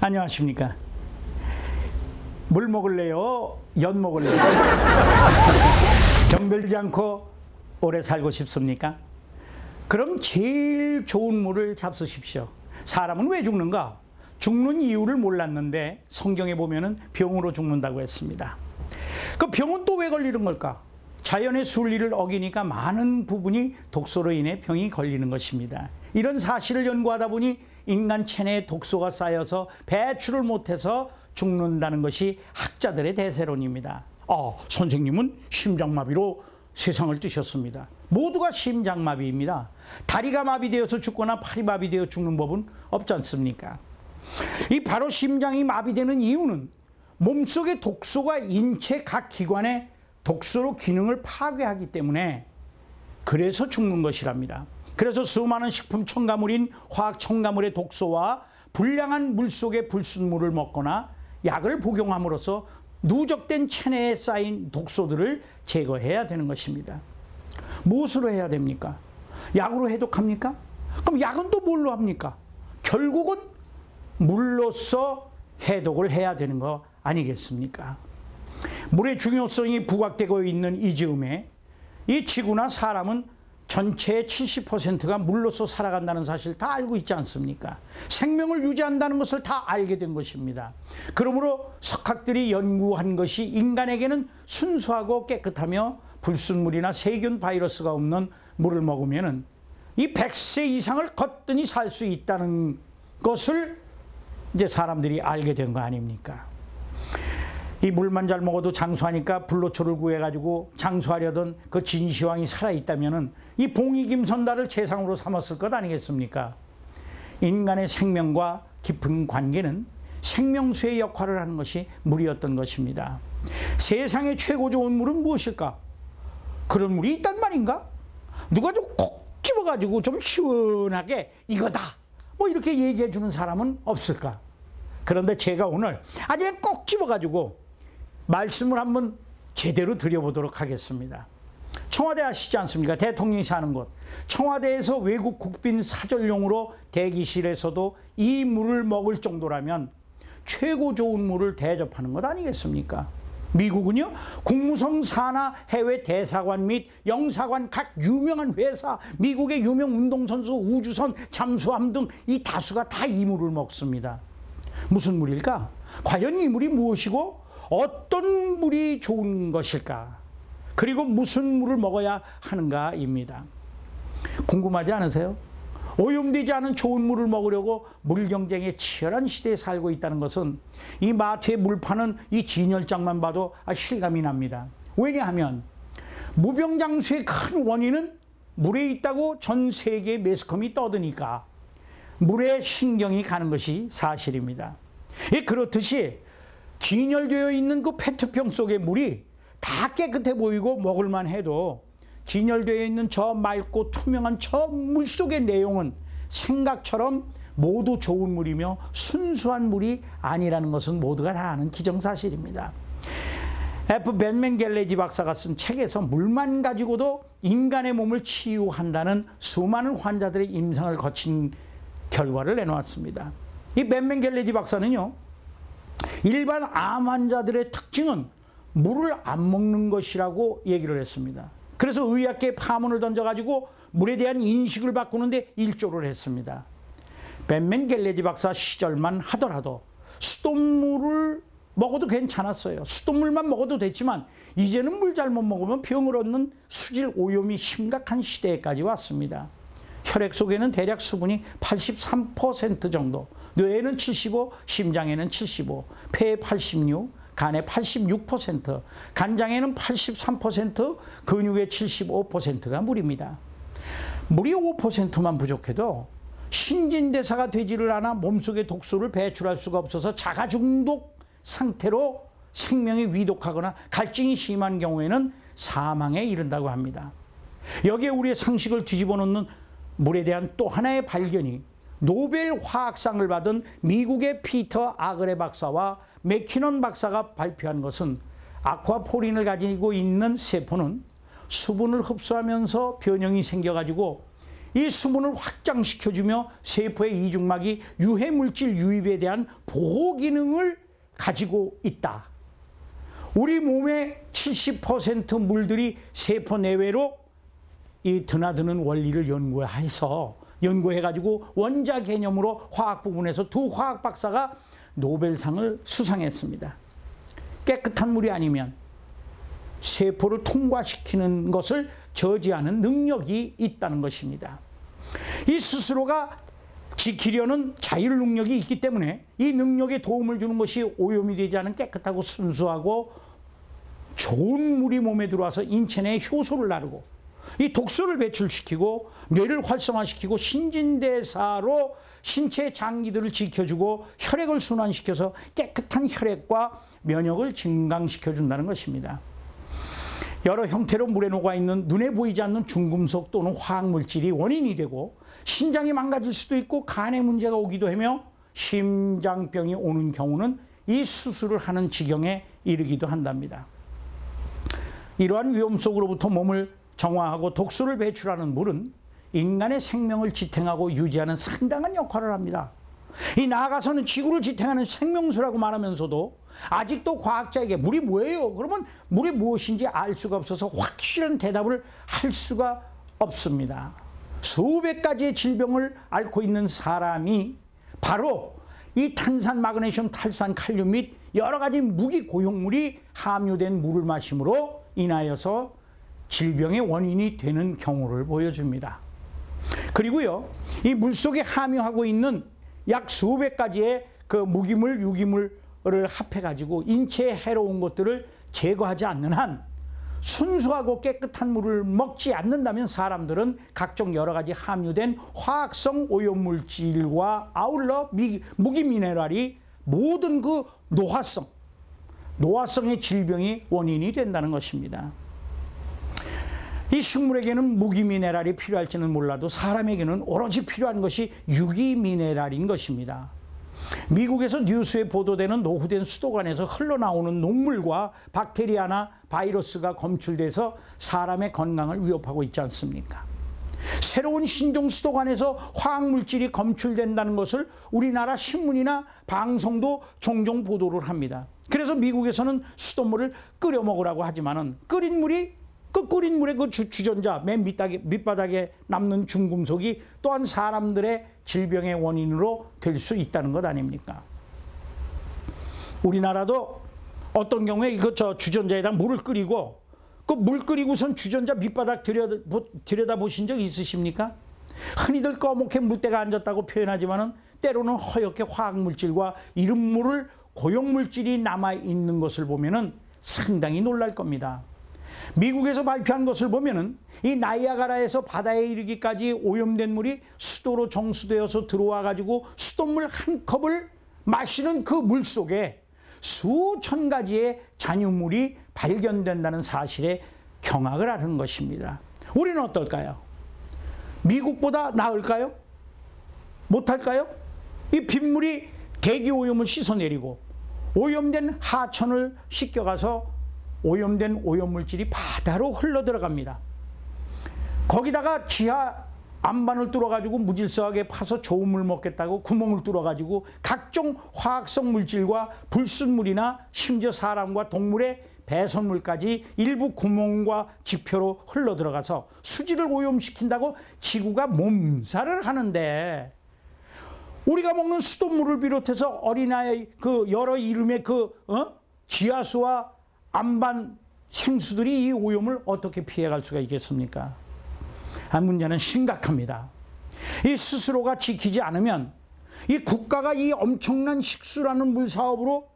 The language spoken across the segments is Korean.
안녕하십니까. 물 먹을래요? 연 먹을래요? 병들지 않고 오래 살고 싶습니까? 그럼 제일 좋은 물을 잡수십시오. 사람은 왜 죽는가? 죽는 이유를 몰랐는데 성경에 보면은 병으로 죽는다고 했습니다. 그 병은 또 왜 걸리는 걸까? 자연의 순리를 어기니까 많은 부분이 독소로 인해 병이 걸리는 것입니다. 이런 사실을 연구하다 보니 인간 체내에 독소가 쌓여서 배출을 못해서 죽는다는 것이 학자들의 대세론입니다. 선생님은 심장마비로 세상을 뜨셨습니다. 모두가 심장마비입니다. 다리가 마비되어서 죽거나 팔이 마비되어 죽는 법은 없지 않습니까? 이 바로 심장이 마비되는 이유는 몸속의 독소가 인체 각 기관의 독소로 기능을 파괴하기 때문에 그래서 죽는 것이랍니다. 그래서 수많은 식품 첨가물인 화학 첨가물의 독소와 불량한 물속의 불순물을 먹거나 약을 복용함으로써 누적된 체내에 쌓인 독소들을 제거해야 되는 것입니다. 무엇으로 해야 됩니까? 약으로 해독합니까? 그럼 약은 또 뭘로 합니까? 결국은 물로써 해독을 해야 되는 거 아니겠습니까? 물의 중요성이 부각되고 있는 이 즈음에 이 지구나 사람은 전체의 70%가 물로서 살아간다는 사실 다 알고 있지 않습니까? 생명을 유지한다는 것을 다 알게 된 것입니다. 그러므로 석학들이 연구한 것이 인간에게는 순수하고 깨끗하며 불순물이나 세균 바이러스가 없는 물을 먹으면 이 100세 이상을 거뜬히 살 수 있다는 것을 이제 사람들이 알게 된 거 아닙니까? 이 물만 잘 먹어도 장수하니까 불로초를 구해가지고 장수하려던 그 진시황이 살아있다면 이 봉이김선달을 최상으로 삼았을 것 아니겠습니까? 인간의 생명과 깊은 관계는 생명수의 역할을 하는 것이 물이었던 것입니다. 세상에 최고 좋은 물은 무엇일까? 그런 물이 있단 말인가? 누가 좀 콕 집어가지고 좀 시원하게 이거다 뭐 이렇게 얘기해 주는 사람은 없을까? 그런데 제가 오늘 아주 꼭 집어가지고 말씀을 한번 제대로 드려보도록 하겠습니다. 청와대 아시지 않습니까? 대통령이 사는 곳. 청와대에서 외국 국빈 사절용으로 대기실에서도 이 물을 먹을 정도라면 최고 좋은 물을 대접하는 것 아니겠습니까? 미국은요, 국무성 산하 해외 대사관 및 영사관 각 유명한 회사, 미국의 유명 운동선수, 우주선, 잠수함 등 이 다수가 다 이 물을 먹습니다. 무슨 물일까? 과연 이 물이 무엇이고 어떤 물이 좋은 것일까? 그리고 무슨 물을 먹어야 하는가입니다. 궁금하지 않으세요? 오염되지 않은 좋은 물을 먹으려고 물 경쟁의 치열한 시대에 살고 있다는 것은 이 마트에 물 파는 이 진열장만 봐도 실감이 납니다. 왜냐하면 무병장수의 큰 원인은 물에 있다고 전 세계의 매스컴이 떠드니까 물에 신경이 가는 것이 사실입니다. 그렇듯이 진열되어 있는 그 페트병 속의 물이 다 깨끗해 보이고 먹을만 해도 진열되어 있는 저 맑고 투명한 저 물 속의 내용은 생각처럼 모두 좋은 물이며 순수한 물이 아니라는 것은 모두가 다 아는 기정사실입니다. F. 벤맨 갤레지 박사가 쓴 책에서 물만 가지고도 인간의 몸을 치유한다는 수많은 환자들의 임상을 거친 결과를 내놓았습니다. 이 벤맨 갤레지 박사는요, 일반 암 환자들의 특징은 물을 안 먹는 것이라고 얘기를 했습니다. 그래서 의학계에 파문을 던져가지고 물에 대한 인식을 바꾸는데 일조를 했습니다. 벤맨 갤레지 박사 시절만 하더라도 수돗물을 먹어도 괜찮았어요. 수돗물만 먹어도 됐지만 이제는 물 잘못 먹으면 병을 얻는 수질 오염이 심각한 시대까지 왔습니다. 혈액 속에는 대략 수분이 83% 정도, 뇌에는 75, 심장에는 75, 폐에 86, 간에 86%, 간장에는 83%, 근육의 75%가 물입니다. 물이 5%만 부족해도 신진대사가 되지를 않아 몸속의 독소를 배출할 수가 없어서 자가중독 상태로 생명이 위독하거나 갈증이 심한 경우에는 사망에 이른다고 합니다. 여기에 우리의 상식을 뒤집어 놓는 물에 대한 또 하나의 발견이 노벨 화학상을 받은 미국의 피터 아그레 박사와 맥키넌 박사가 발표한 것은 아쿠아포린을 가지고 있는 세포는 수분을 흡수하면서 변형이 생겨가지고 이 수분을 확장시켜주며 세포의 이중막이 유해물질 유입에 대한 보호 기능을 가지고 있다. 우리 몸의 70% 물들이 세포 내외로 이 드나드는 원리를 연구해가지고 원자 개념으로 화학 부분에서 두 화학 박사가 노벨상을 수상했습니다. 깨끗한 물이 아니면 세포를 통과시키는 것을 저지하는 능력이 있다는 것입니다. 이 스스로가 지키려는 자율 능력이 있기 때문에 이 능력에 도움을 주는 것이 오염이 되지 않은 깨끗하고 순수하고 좋은 물이 몸에 들어와서 인체 내에 효소를 나르고 이 독소를 배출시키고 뇌를 활성화시키고 신진대사로 신체의 장기들을 지켜주고 혈액을 순환시켜서 깨끗한 혈액과 면역을 증강시켜준다는 것입니다. 여러 형태로 물에 녹아있는 눈에 보이지 않는 중금속 또는 화학물질이 원인이 되고 신장이 망가질 수도 있고 간에 문제가 오기도 하며 심장병이 오는 경우는 이 수술을 하는 지경에 이르기도 한답니다. 이러한 위험 속으로부터 몸을 정화하고 독소를 배출하는 물은 인간의 생명을 지탱하고 유지하는 상당한 역할을 합니다. 이 나아가서는 지구를 지탱하는 생명수라고 말하면서도 아직도 과학자에게 물이 뭐예요? 그러면 물이 무엇인지 알 수가 없어서 확실한 대답을 할 수가 없습니다. 수백 가지의 질병을 앓고 있는 사람이 바로 이 탄산, 마그네슘, 탈산, 칼륨 및 여러 가지 무기 고용물이 함유된 물을 마심으로 인하여서 질병의 원인이 되는 경우를 보여줍니다. 그리고요, 이 물속에 함유하고 있는 약 수백 가지의 그 무기물, 유기물을 합해가지고 인체에 해로운 것들을 제거하지 않는 한 순수하고 깨끗한 물을 먹지 않는다면 사람들은 각종 여러 가지 함유된 화학성 오염물질과 아울러 무기 미네랄이 모든 그 노화성의 질병이 원인이 된다는 것입니다. 이 식물에게는 무기 미네랄이 필요할지는 몰라도 사람에게는 오로지 필요한 것이 유기 미네랄인 것입니다. 미국에서 뉴스에 보도되는 노후된 수도관에서 흘러나오는 녹물과 박테리아나 바이러스가 검출돼서 사람의 건강을 위협하고 있지 않습니까? 새로운 신종 수도관에서 화학물질이 검출된다는 것을 우리나라 신문이나 방송도 종종 보도를 합니다. 그래서 미국에서는 수돗물을 끓여 먹으라고 하지만은 끓인 물의 그 주전자, 맨 밑바닥에 남는 중금속이 또한 사람들의 질병의 원인으로 될 수 있다는 것 아닙니까? 우리나라도 어떤 경우에 주전자에다 물을 끓이고 그 물 끓이고선 주전자 밑바닥 들여다보신 적 있으십니까? 흔히들 꺼멓게 물때가 앉았다고 표현하지만은 때로는 허옇게 화학물질과 이름 모를 고용물질이 남아있는 것을 보면은 상당히 놀랄 겁니다. 미국에서 발표한 것을 보면은 이 나이아가라에서 바다에 이르기까지 오염된 물이 수도로 정수되어서 들어와 가지고 수돗물 한 컵을 마시는 그 물 속에 수천 가지의 잔유물이 발견된다는 사실에 경악을 하는 것입니다. 우리는 어떨까요? 미국보다 나을까요? 못할까요? 이 빗물이 대기 오염을 씻어내리고 오염된 하천을 씻겨가서 오염된 오염물질이 바다로 흘러들어갑니다. 거기다가 지하 안반을 뚫어가지고 무질서하게 파서 좋은 물 먹겠다고 구멍을 뚫어가지고 각종 화학성 물질과 불순물이나 심지어 사람과 동물의 배설물까지 일부 구멍과 지표로 흘러들어가서 수질을 오염시킨다고 지구가 몸살을 하는데 우리가 먹는 수돗물을 비롯해서 어린아이 그 여러 이름의 지하수와 안반 생수들이 이 오염을 어떻게 피해갈 수가 있겠습니까? 문제는 심각합니다. 이 스스로가 지키지 않으면 이 국가가 이 엄청난 식수라는 물 사업으로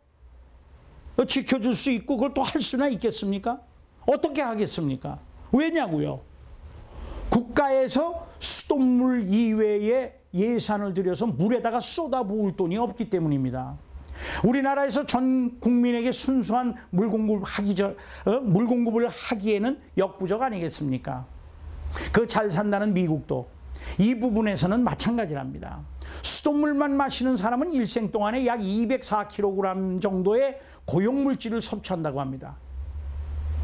지켜줄 수 있고 그걸 또 할 수나 있겠습니까? 어떻게 하겠습니까? 왜냐고요? 국가에서 수돗물 이외에 예산을 들여서 물에다가 쏟아부을 돈이 없기 때문입니다. 우리나라에서 전 국민에게 순수한 물 공급을 하기에는 역부족 아니겠습니까? 그 잘 산다는 미국도 이 부분에서는 마찬가지랍니다. 수돗물만 마시는 사람은 일생 동안에 약 204kg 정도의 고용물질을 섭취한다고 합니다.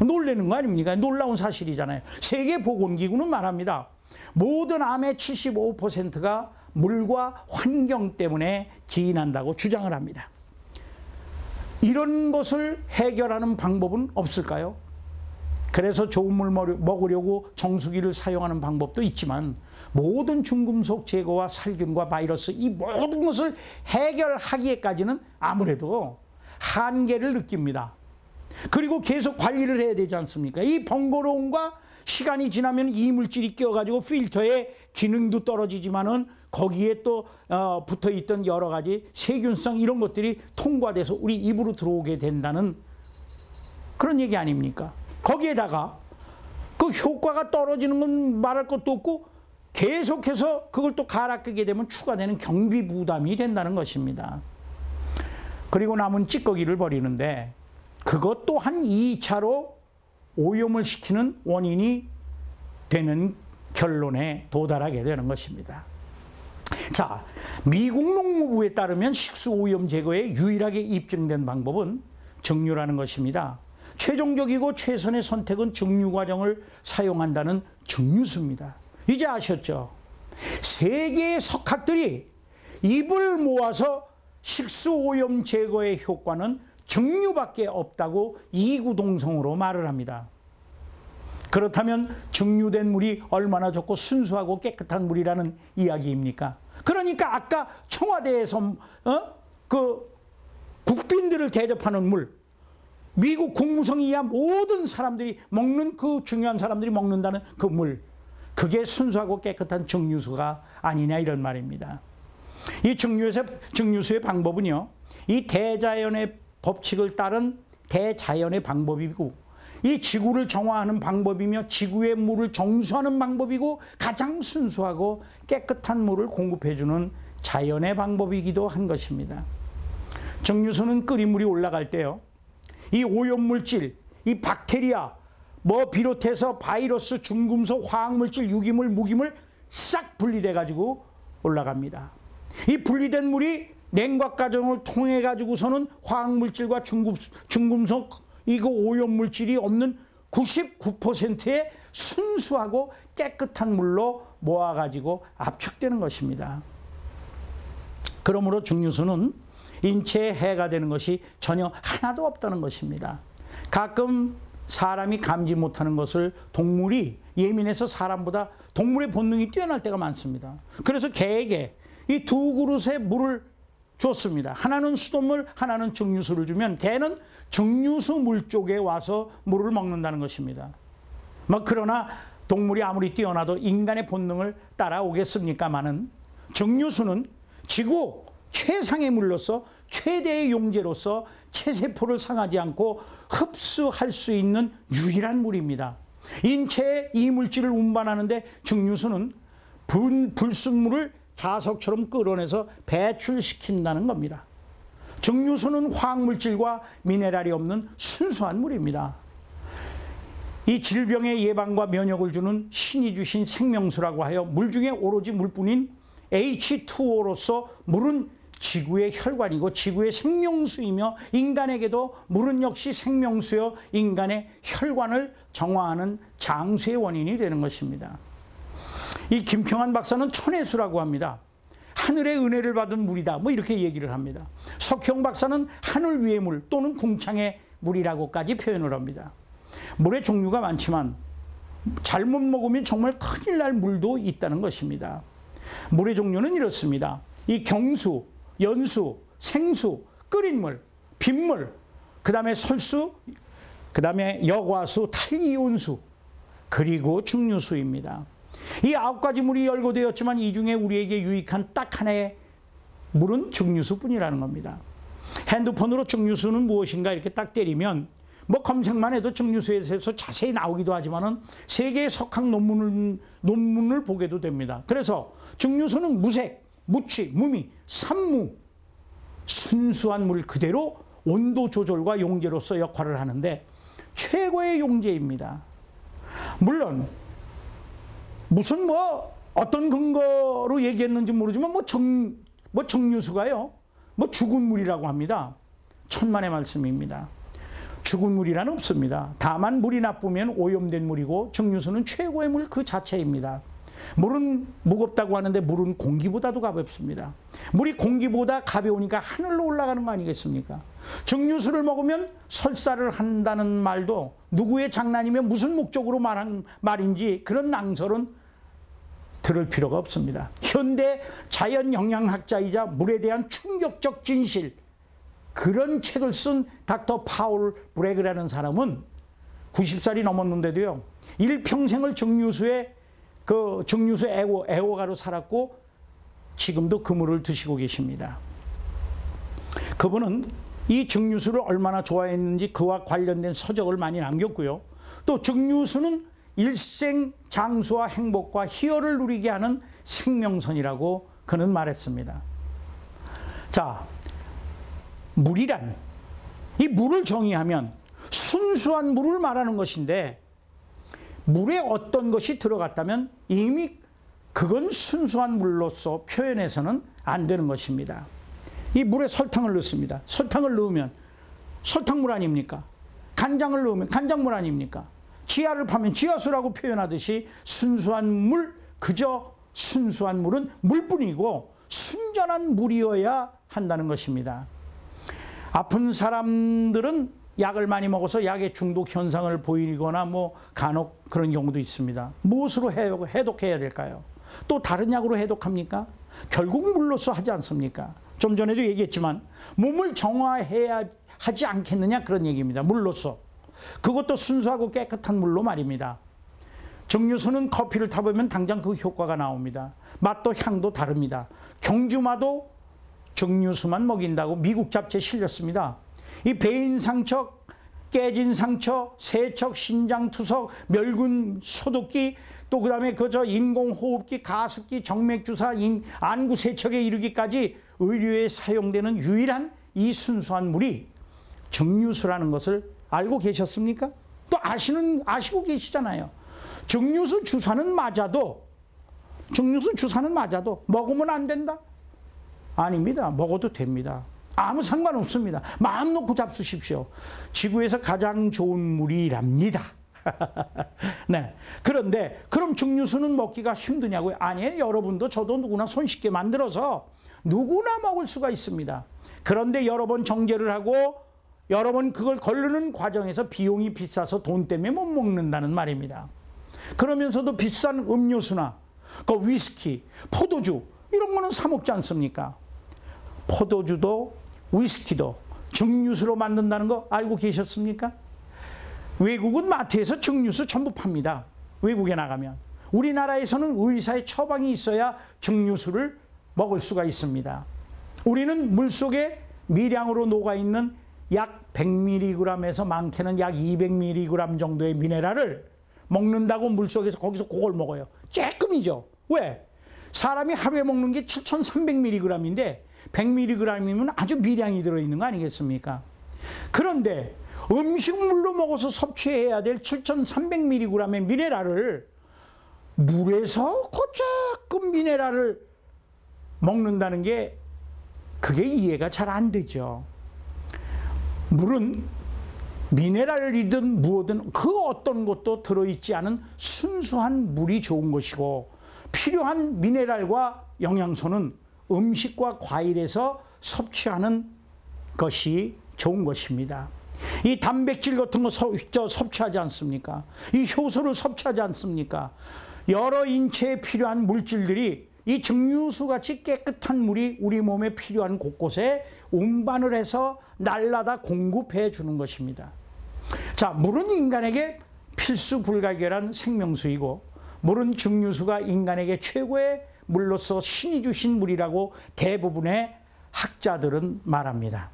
놀라는 거 아닙니까? 놀라운 사실이잖아요. 세계보건기구는 말합니다. 모든 암의 75%가 물과 환경 때문에 기인한다고 주장을 합니다. 이런 것을 해결하는 방법은 없을까요? 그래서 좋은 물 먹으려고 정수기를 사용하는 방법도 있지만 모든 중금속 제거와 살균과 바이러스 이 모든 것을 해결하기에까지는 아무래도 한계를 느낍니다. 그리고 계속 관리를 해야 되지 않습니까? 이 번거로움과 시간이 지나면 이물질이 껴가지고 필터의 기능도 떨어지지만은 거기에 또 붙어있던 여러 가지 세균성 이런 것들이 통과돼서 우리 입으로 들어오게 된다는 그런 얘기 아닙니까? 거기에다가 그 효과가 떨어지는 건 말할 것도 없고 계속해서 그걸 또 갈아 끄게 되면 추가되는 경비 부담이 된다는 것입니다. 그리고 남은 찌꺼기를 버리는데 그것 또한 2차로 오염을 시키는 원인이 되는 결론에 도달하게 되는 것입니다. 자, 미국 농무부에 따르면 식수 오염 제거에 유일하게 입증된 방법은 증류라는 것입니다. 최종적이고 최선의 선택은 증류 과정을 사용한다는 증류수입니다. 이제 아셨죠? 세계의 석학들이 입을 모아서 식수 오염 제거의 효과는 증류밖에 없다고 이구동성으로 말을 합니다. 그렇다면 증류된 물이 얼마나 좋고 순수하고 깨끗한 물이라는 이야기입니까? 그러니까 아까 청와대에서 그 국빈들을 대접하는 물, 미국 국무성 이하 모든 사람들이 먹는 그 중요한 사람들이 먹는다는 그 물, 그게 순수하고 깨끗한 증류수가 아니냐 이런 말입니다. 이 증류수의 방법은요, 이 대자연의 법칙을 따른 대자연의 방법이고 이 지구를 정화하는 방법이며 지구의 물을 정수하는 방법이고 가장 순수하고 깨끗한 물을 공급해주는 자연의 방법이기도 한 것입니다. 증류수는 끓인 물이 올라갈 때요, 이 오염물질, 이 박테리아, 비롯해서 바이러스, 중금속, 화학물질, 유기물, 무기물 싹 분리돼 가지고 올라갑니다. 이 분리된 물이 냉각 과정을 통해 가지고서는 화학물질과 중금속, 이거 오염물질이 없는 99%의 순수하고 깨끗한 물로 모아가지고 압축되는 것입니다. 그러므로 증류수는 인체에 해가 되는 것이 전혀 하나도 없다는 것입니다. 가끔 사람이 감지 못하는 것을 동물이 예민해서 사람보다 동물의 본능이 뛰어날 때가 많습니다. 그래서 개에게 이 두 그릇의 물을 줬습니다. 하나는 수돗물, 하나는 증류수를 주면 개는 증류수 물 쪽에 와서 물을 먹는다는 것입니다. 그러나 동물이 아무리 뛰어나도 인간의 본능을 따라오겠습니까마는 증류수는 지구 최상의 물로서 최대의 용제로서 체세포를 상하지 않고 흡수할 수 있는 유일한 물입니다. 인체에 이물질을 운반하는데 증류수는 불순물을 자석처럼 끌어내서 배출시킨다는 겁니다. 증류수는 화학물질과 미네랄이 없는 순수한 물입니다. 이 질병의 예방과 면역을 주는 신이 주신 생명수라고 하여 물 중에 오로지 물뿐인 H2O로서 물은 지구의 혈관이고 지구의 생명수이며 인간에게도 물은 역시 생명수여 인간의 혈관을 정화하는 장수의 원인이 되는 것입니다. 이 김평한 박사는 천혜수라고 합니다. 하늘의 은혜를 받은 물이다 이렇게 얘기를 합니다. 석형 박사는 하늘 위의 물 또는 궁창의 물이라고까지 표현을 합니다. 물의 종류가 많지만 잘못 먹으면 정말 큰일 날 물도 있다는 것입니다. 물의 종류는 이렇습니다. 이 경수, 연수, 생수, 끓인 물, 빗물, 그 다음에 설수, 그 다음에 여과수, 탈이온수, 그리고 증류수입니다. 이 9가지 물이 열거되었지만 이 중에 우리에게 유익한 딱 하나의 물은 증류수뿐이라는 겁니다. 핸드폰으로 증류수는 무엇인가 이렇게 딱 때리면 검색만 해도 증류수에 대해서 자세히 나오기도 하지만은 세계의 석학 논문을 보게도 됩니다. 그래서 증류수는 무색, 무취, 무미, 산무, 순수한 물 그대로 온도 조절과 용제로서 역할을 하는데 최고의 용제입니다. 물론 무슨 어떤 근거로 얘기했는지 모르지만 증류수가요 죽은 물이라고 합니다. 천만의 말씀입니다. 죽은 물이란 없습니다. 다만 물이 나쁘면 오염된 물이고 증류수는 최고의 물 그 자체입니다. 물은 무겁다고 하는데 물은 공기보다도 가볍습니다. 물이 공기보다 가벼우니까 하늘로 올라가는 거 아니겠습니까? 증류수를 먹으면 설사를 한다는 말도 누구의 장난이며 무슨 목적으로 말한 말인지 그런 낭설은 들을 필요가 없습니다. 현대 자연영양학자이자 물에 대한 충격적 진실, 그런 책을 쓴 닥터 파울 브래그라는 사람은 90살이 넘었는데도요, 일평생을 증류수에 애호가로 살았고 지금도 그 물을 드시고 계십니다. 그분은 이 증류수를 얼마나 좋아했는지 그와 관련된 서적을 많이 남겼고요. 또 증류수는 일생 장수와 행복과 희열을 누리게 하는 생명선이라고 그는 말했습니다. 자, 물이란, 이 물을 정의하면 순수한 물을 말하는 것인데, 물에 어떤 것이 들어갔다면 이미 그건 순수한 물로서 표현해서는 안 되는 것입니다. 이 물에 설탕을 넣습니다. 설탕을 넣으면 설탕물 아닙니까? 간장을 넣으면 간장물 아닙니까? 지하를 파면 지하수라고 표현하듯이 순수한 물, 그저 순수한 물은 물뿐이고 순전한 물이어야 한다는 것입니다. 아픈 사람들은 약을 많이 먹어서 약의 중독 현상을 보이거나 간혹 그런 경우도 있습니다. 무엇으로 해독해야 될까요? 또 다른 약으로 해독합니까? 결국 물로서 하지 않습니까? 좀 전에도 얘기했지만 몸을 정화해야 하지 않겠느냐, 그런 얘기입니다. 물로서. 그것도 순수하고 깨끗한 물로 말입니다. 증류수는 커피를 타보면 당장 그 효과가 나옵니다. 맛도 향도 다릅니다. 경주마도 증류수만 먹인다고 미국 잡지에 실렸습니다. 이 배인 상처, 깨진 상처, 세척, 신장 투석, 멸균 소독기, 또 그 다음에 인공호흡기, 가습기, 정맥주사, 안구 세척에 이르기까지 의료에 사용되는 유일한 이 순수한 물이 증류수라는 것을 알고 계셨습니까? 또 아시고 계시잖아요. 증류수 주사는 맞아도 먹으면 안 된다? 아닙니다. 먹어도 됩니다. 아무 상관없습니다. 마음 놓고 잡수십시오. 지구에서 가장 좋은 물이랍니다. 네. 그런데 그럼 증류수는 먹기가 힘드냐고요? 아니에요. 여러분도 저도 누구나 손쉽게 만들어서 누구나 먹을 수가 있습니다. 그런데 여러 번 정제를 하고 여러 번 그걸 거르는 과정에서 비용이 비싸서 돈 때문에 못 먹는다는 말입니다. 그러면서도 비싼 음료수나 위스키, 포도주 이런 거는 사 먹지 않습니까? 포도주도 위스키도 증류수로 만든다는 거 알고 계셨습니까? 외국은 마트에서 증류수 전부 팝니다. 외국에 나가면. 우리나라에서는 의사의 처방이 있어야 증류수를 먹을 수가 있습니다. 우리는 물속에 미량으로 녹아있는 약 100mg에서 많게는 약 200mg 정도의 미네랄을 먹는다고 물속에서 거기서 그걸 먹어요. 쬐끔이죠. 왜? 사람이 하루에 먹는 게 7,300mg인데 100mg이면 아주 미량이 들어있는 거 아니겠습니까? 그런데 음식물로 먹어서 섭취해야 될 7,300mg의 미네랄을 물에서 조금 미네랄을 먹는다는 게 그게 이해가 잘 안 되죠. 물은 미네랄이든 무엇든 그 어떤 것도 들어있지 않은 순수한 물이 좋은 것이고, 필요한 미네랄과 영양소는 음식과 과일에서 섭취하는 것이 좋은 것입니다. 이 단백질 같은 거 섭취하지 않습니까? 이 효소를 섭취하지 않습니까? 여러 인체에 필요한 물질들이 이 증류수같이 깨끗한 물이 우리 몸에 필요한 곳곳에 운반을 해서 날라다 공급해 주는 것입니다. 자, 물은 인간에게 필수 불가결한 생명수이고, 물은 증류수가 인간에게 최고의 물로서 신이 주신 물이라고 대부분의 학자들은 말합니다.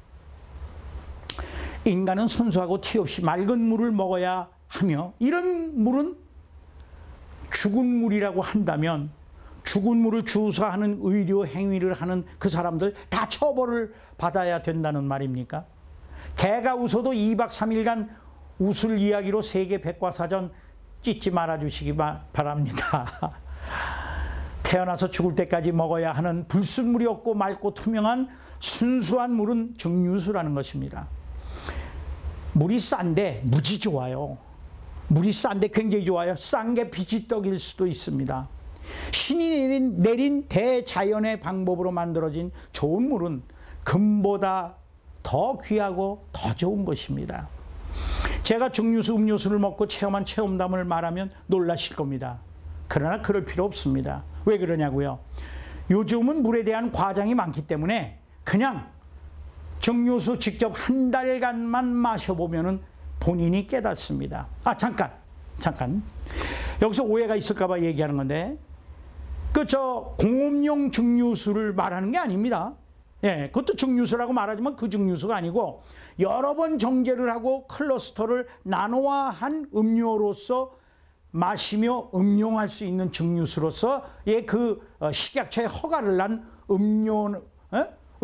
인간은 순수하고 티 없이 맑은 물을 먹어야 하며, 이런 물은 죽은 물이라고 한다면 죽은 물을 주사하는 의료 행위를 하는 그 사람들 다 처벌을 받아야 된다는 말입니까? 개가 웃어도 2박 3일간 웃을 이야기로 세계 백과사전 찢지 말아주시기 바랍니다. 태어나서 죽을 때까지 먹어야 하는 불순물이 없고 맑고 투명한 순수한 물은 증류수라는 것입니다. 물이 싼데 무지 좋아요. 물이 싼데 굉장히 좋아요. 싼 게 비지떡일 수도 있습니다. 신이 내린 대자연의 방법으로 만들어진 좋은 물은 금보다 더 귀하고 더 좋은 것입니다. 제가 증류수, 음료수를 먹고 체험한 체험담을 말하면 놀라실 겁니다. 그러나 그럴 필요 없습니다. 왜 그러냐고요? 요즘은 물에 대한 과장이 많기 때문에 그냥 증류수 직접 한 달간만 마셔보면 본인이 깨닫습니다. 잠깐. 여기서 오해가 있을까 봐 얘기하는 건데, 공업용 증류수를 말하는 게 아닙니다. 예, 그것도 증류수라고 말하지만 그 증류수가 아니고 여러 번 정제를 하고 클러스터를 나노화한 음료로서 마시며 음용할 수 있는 증류수로서의 그 식약처에 허가를 난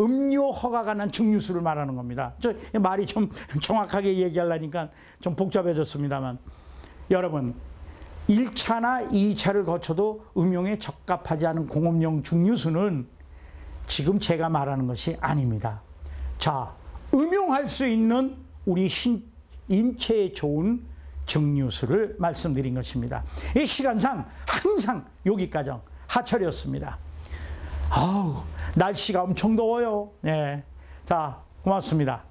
음료 허가가 난 증류수를 말하는 겁니다. 말이 좀 정확하게 얘기하려니까 좀 복잡해졌습니다만, 여러분 1차나 2차를 거쳐도 음용에 적합하지 않은 공업용 증류수는 지금 제가 말하는 것이 아닙니다. 자, 음용할 수 있는 우리 인체에 좋은 증류수를 말씀드린 것입니다. 이 시간상 항상 여기까지 하철이었습니다. 날씨가 엄청 더워요. 네. 자, 고맙습니다.